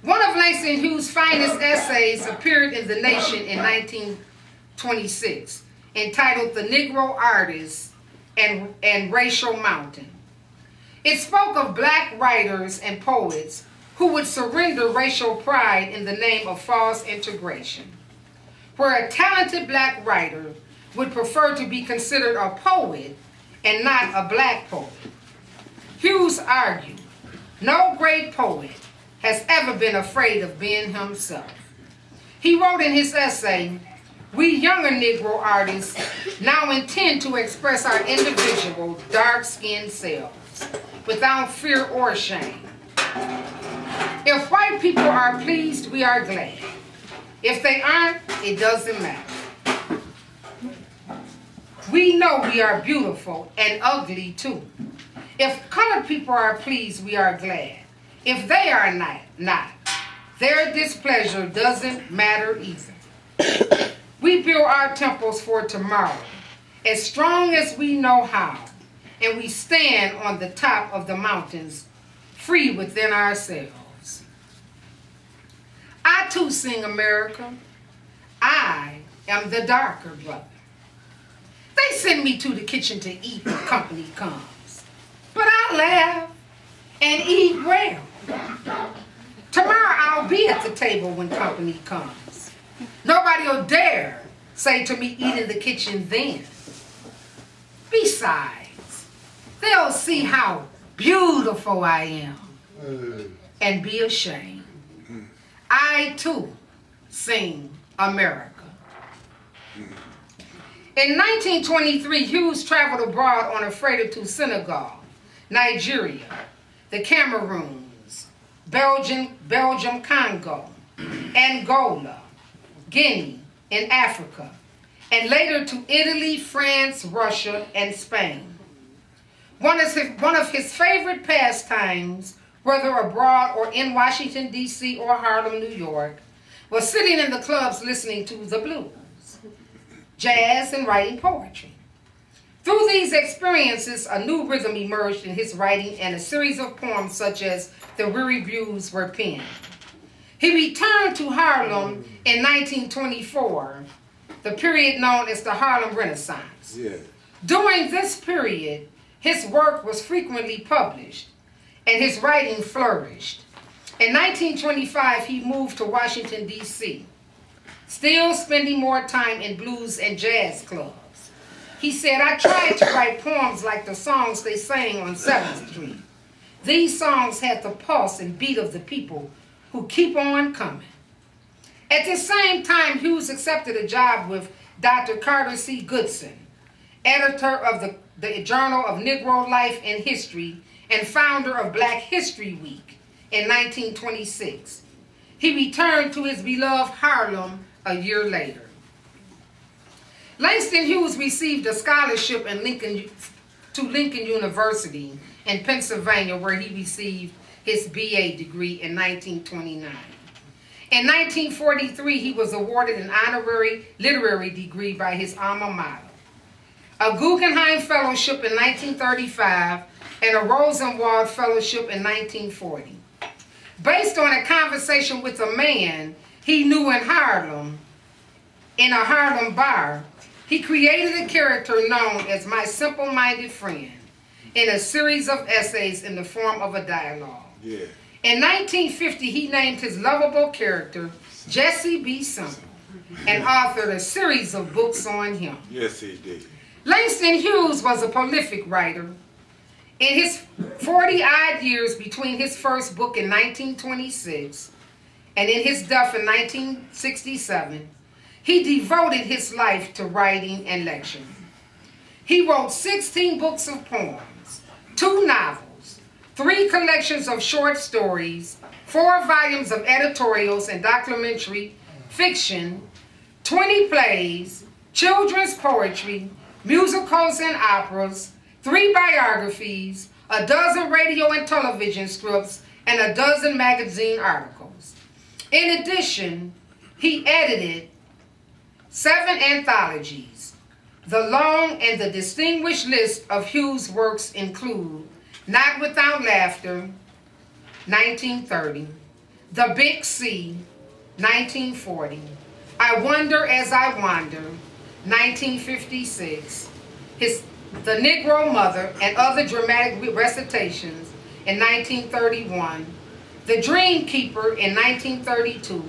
One of Langston Hughes' finest essays appeared in The Nation in 1926, entitled The Negro Artist and Racial Mountain. It spoke of black writers and poets who would surrender racial pride in the name of false integration, where a talented black writer would prefer to be considered a poet and not a black poet. Hughes argued, no great poet has ever been afraid of being himself. He wrote in his essay, we younger Negro artists now intend to express our individual dark-skinned selves without fear or shame. If white people are pleased, we are glad. If they aren't, it doesn't matter. We know we are beautiful and ugly too. If colored people are pleased, we are glad. If they are not, their displeasure doesn't matter either. We build our temples for tomorrow, as strong as we know how, and we stand on the top of the mountains, free within ourselves. I too sing America. I am the darker brother. They send me to the kitchen to eat when company comes, but I laugh and eat well. Tomorrow I'll be at the table when company comes. Nobody will dare say to me, eat in the kitchen then. Besides, they'll see how beautiful I am and be ashamed. I too sing America. In 1923, Hughes traveled abroad on a freighter to Senegal, Nigeria, the Cameroons, Belgium, Congo, Angola, Guinea, in Africa, and later to Italy, France, Russia, and Spain. One of his favorite pastimes, whether abroad or in Washington, D.C. or Harlem, New York, was sitting in the clubs listening to the blues, jazz, and writing poetry. Through these experiences, a new rhythm emerged in his writing, and a series of poems such as The Weary Views were penned. He returned to Harlem in 1924, the period known as the Harlem Renaissance. Yeah. During this period, his work was frequently published, and his writing flourished. In 1925, he moved to Washington, D.C., still spending more time in blues and jazz clubs. He said, I tried to write poems like the songs they sang on 7th Street. These songs had the pulse and beat of the people who keep on coming. At the same time, Hughes accepted a job with Dr. Carter C. Goodson, editor of the Journal of Negro Life and History and founder of Black History Week in 1926. He returned to his beloved Harlem a year later. Langston Hughes received a scholarship to Lincoln University in Pennsylvania, where he received his BA degree in 1929. In 1943, he was awarded an honorary literary degree by his alma mater, a Guggenheim Fellowship in 1935, and a Rosenwald Fellowship in 1940. Based on a conversation with a man he knew in Harlem, in a Harlem bar, he created a character known as My Simple-Minded Friend in a series of essays in the form of a dialogue. Yeah. In 1950, he named his lovable character Jesse B. Simple and authored a series of books on him. Yes, he did. Langston Hughes was a prolific writer. In his 40-odd years between his first book in 1926 and in his death in 1967, he devoted his life to writing and lecturing. He wrote 16 books of poems, 2 novels, 3 collections of short stories, 4 volumes of editorials and documentary fiction, 20 plays, children's poetry, musicals and operas, 3 biographies, a dozen radio and television scripts, and a dozen magazine articles. In addition, he edited 7 anthologies. The long and the distinguished list of Hughes' works include Not Without Laughter, 1930, The Big C, 1940. I Wonder as I Wander, 1956. The Negro Mother and Other Dramatic Recitations in 1931. The Dream Keeper in 1932.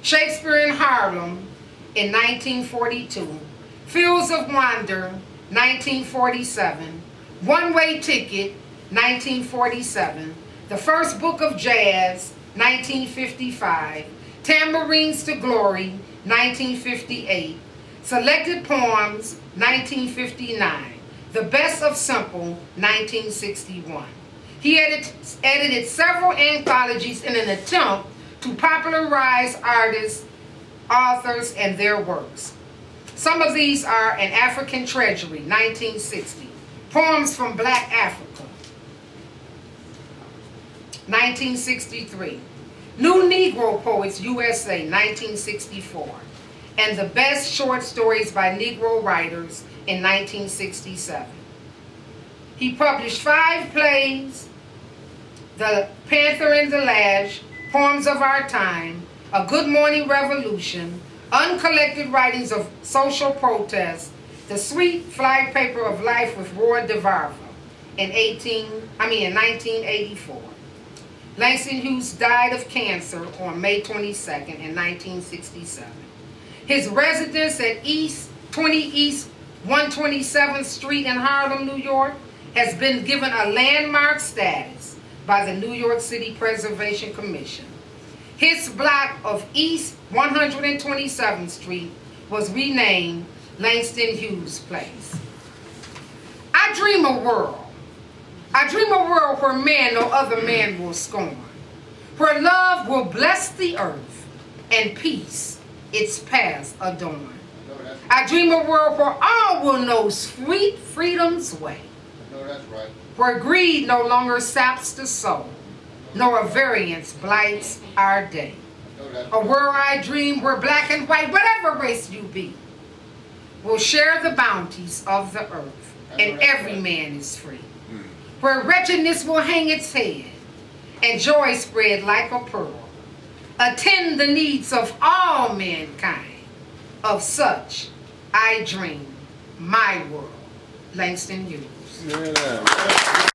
Shakespeare in Harlem in 1942. Fields of Wonder, 1947. One-Way Ticket, 1947. The First Book of Jazz, 1955. Tambourines to Glory, 1958. Selected Poems, 1959. The Best of Simple, 1961. He edited several anthologies in an attempt to popularize artists, authors, and their works. Some of these are An African Treasury, 1960. Poems from Black Africa, 1963. New Negro Poets USA, 1964. And the Best Short Stories by Negro Writers in 1967. He published 5 plays: The Panther and the Lash, Poems of Our Time, A Good Morning Revolution, Uncollected Writings of Social Protest, The Sweet Flag Paper of Life with Roy DeVarva in 1984. Langston Hughes died of cancer on May 22nd in 1967. His residence at 20 East 127th Street in Harlem, New York, has been given a landmark status by the New York City Preservation Commission. His block of East 127th Street was renamed Langston Hughes Place. I dream a world where man no other man will scorn, where love will bless the earth and peace its paths adorn. I dream a world where all will know sweet freedom's way, where greed no longer saps the soul, nor variance blights our day. A world I dream where black and white, whatever race you be, will share the bounties of the earth, and every man is free. Where wretchedness will hang its head, and joy spread like a pearl. Attend the needs of all mankind. Of such I dream my world. Langston Hughes. Yeah.